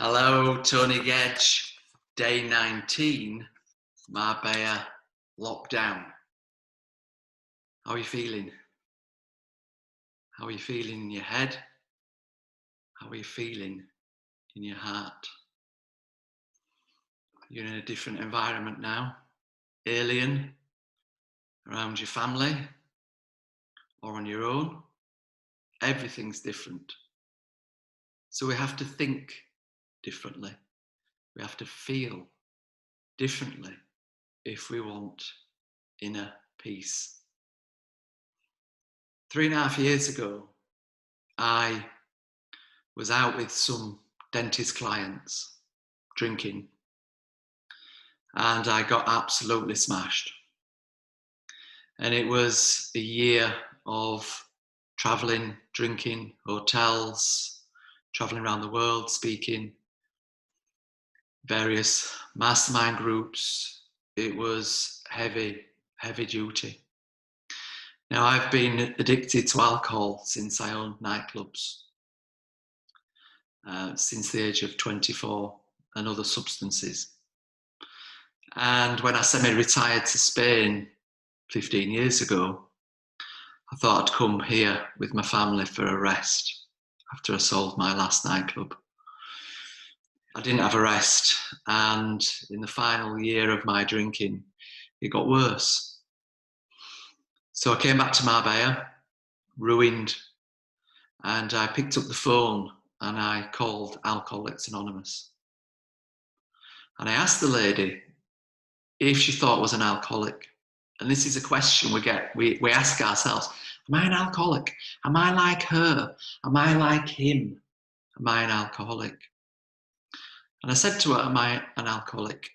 Hello, Tony Gedge. Day 19, Marbella lockdown. How are you feeling? How are you feeling in your head? How are you feeling in your heart? You're in a different environment now. Alien, around your family, or on your own. Everything's different. So we have to think differently. We have to feel differently if we want inner peace. 3.5 years ago, I was out with some dentist clients drinking, and I got absolutely smashed. And it was a year of traveling, drinking, hotels, traveling around the world, speaking, various mastermind groups. It was heavy, heavy duty. Now, I've been addicted to alcohol since I owned nightclubs, since the age of 24, and other substances. And when I semi-retired to Spain 15 years ago, I thought I'd come here with my family for a rest after I sold my last nightclub. I didn't have a rest, and in the final year of my drinking, it got worse. So I came back to Marbella, ruined, and I picked up the phone and I called Alcoholics Anonymous. And I asked the lady if she thought I was an alcoholic. And this is a question we ask ourselves. Am I an alcoholic? Am I like her? Am I like him? Am I an alcoholic? And I said to her, am I an alcoholic?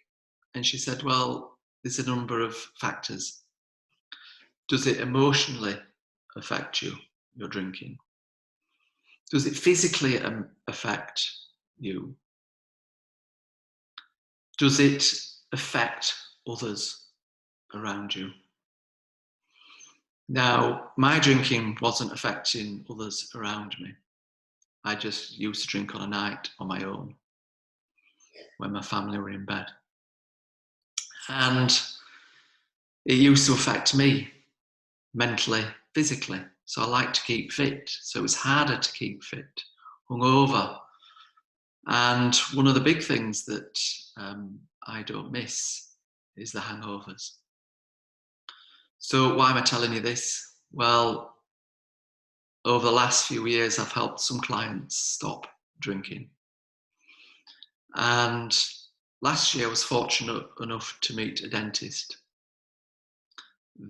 And she said, well, there's a number of factors. Does it emotionally affect you, your drinking? Does it physically affect you? Does it affect others around you? Now, my drinking wasn't affecting others around me. I just used to drink on a night on my own when my family were in bed. And it used to affect me mentally, physically. So I like to keep fit. So it was harder to keep fit, hungover. And one of the big things that I don't miss is the hangovers. So why am I telling you this? Well, over the last few years, I've helped some clients stop drinking. And last year I was fortunate enough to meet a dentist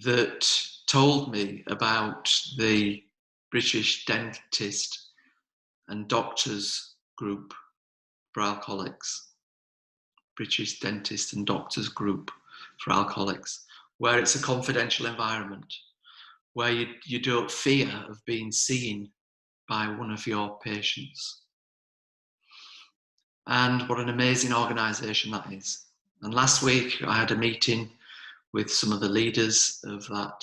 that told me about the British Dentist and Doctors Group for Alcoholics. British Dentist and Doctors Group for Alcoholics, where it's a confidential environment, where you don't fear of being seen by one of your patients. And what an amazing organisation that is. And last week I had a meeting with some of the leaders of that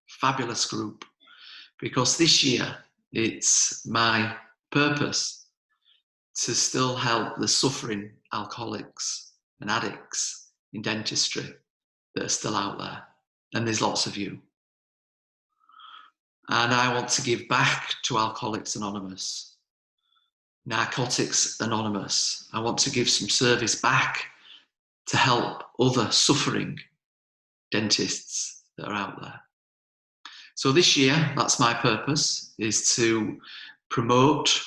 fabulous group, because this year it's my purpose to still help the suffering alcoholics and addicts in dentistry that are still out there. And there's lots of you. And I want to give back to Alcoholics Anonymous, Narcotics Anonymous. I want to give some service back to help other suffering dentists that are out there. So this year, that's my purpose, is to promote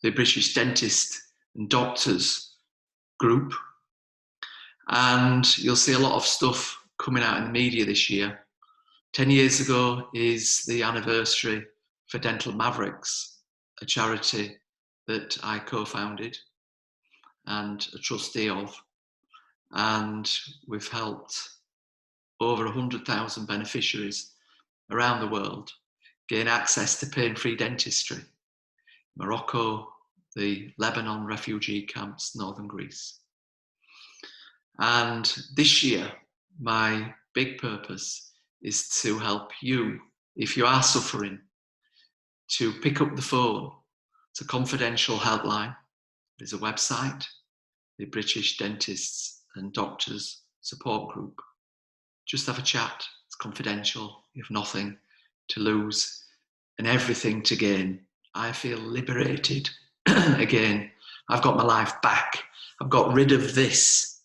the British Dentist and Doctors Group. And you'll see a lot of stuff coming out in the media this year. 10 years ago is the anniversary for Dental Mavericks, a charity that I co-founded and a trustee of. And we've helped over 100,000 beneficiaries around the world gain access to pain-free dentistry. Morocco, the Lebanon refugee camps, northern Greece. And this year, my big purpose is to help you, if you are suffering, to pick up the phone. It's a confidential helpline. There's a website, the British Dentists and Doctors Support Group. Just have a chat. It's confidential. You have nothing to lose and everything to gain. I feel liberated again. I've got my life back. I've got rid of this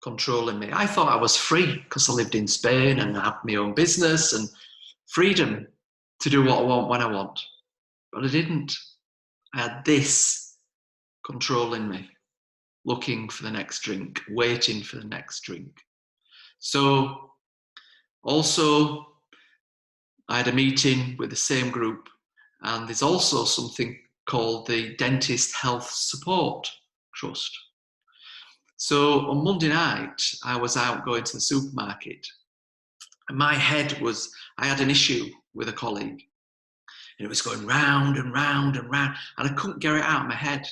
controlling me. I thought I was free because I lived in Spain and I had my own business and freedom to do what I want when I want. But I didn't. I had this controlling me, looking for the next drink, waiting for the next drink. So also, I had a meeting with the same group, and there's also something called the Dentist Health Support Trust. So on Monday night, I was out going to the supermarket, and my head was, I had an issue with a colleague, and it was going round and round and round, and I couldn't get it out of my head.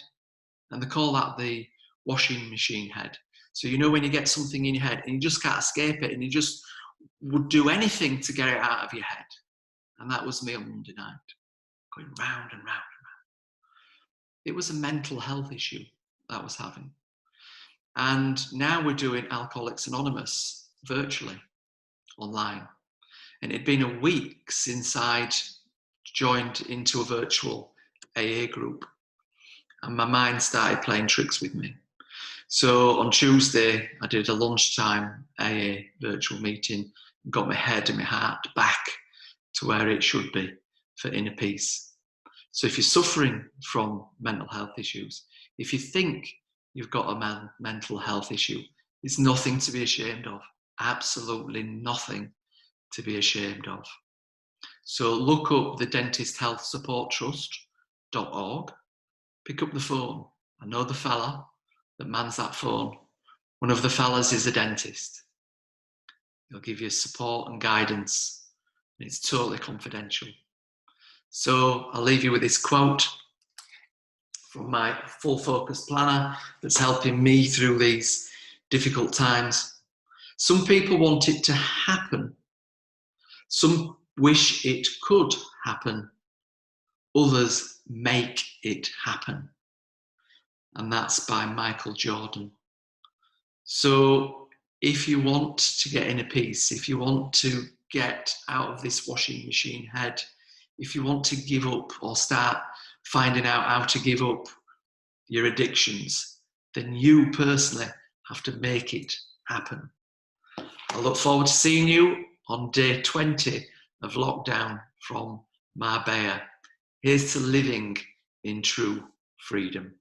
And they call that the washing machine head. So you know when you get something in your head and you just can't escape it, and you just would do anything to get it out of your head. And that was me on Monday night, going round and round and round. It was a mental health issue that I was having. And now we're doing Alcoholics Anonymous virtually, online. And it'd been a week since I'd joined into a virtual AA group. And my mind started playing tricks with me. So on Tuesday, I did a lunchtime AA virtual meeting, and got my head and my heart back to where it should be for inner peace. So if you're suffering from mental health issues, if you think you've got a mental health issue, there's nothing to be ashamed of. Absolutely nothing to be ashamed of. So look up the Dentist Health Support Trust.org. Pick up the phone. I know the fella that mans that phone. One of the fellas is a dentist. He'll give you support and guidance. And it's totally confidential. So I'll leave you with this quote from my full focus planner that's helping me through these difficult times. Some people want it to happen. Some wish it could happen. Others make it happen. And that's by Michael Jordan. So if you want to get inner peace, if you want to get out of this washing machine head, if you want to give up or start finding out how to give up your addictions, then you personally have to make it happen. I look forward to seeing you on day 20 of lockdown from Marbella. Here's to living in true freedom.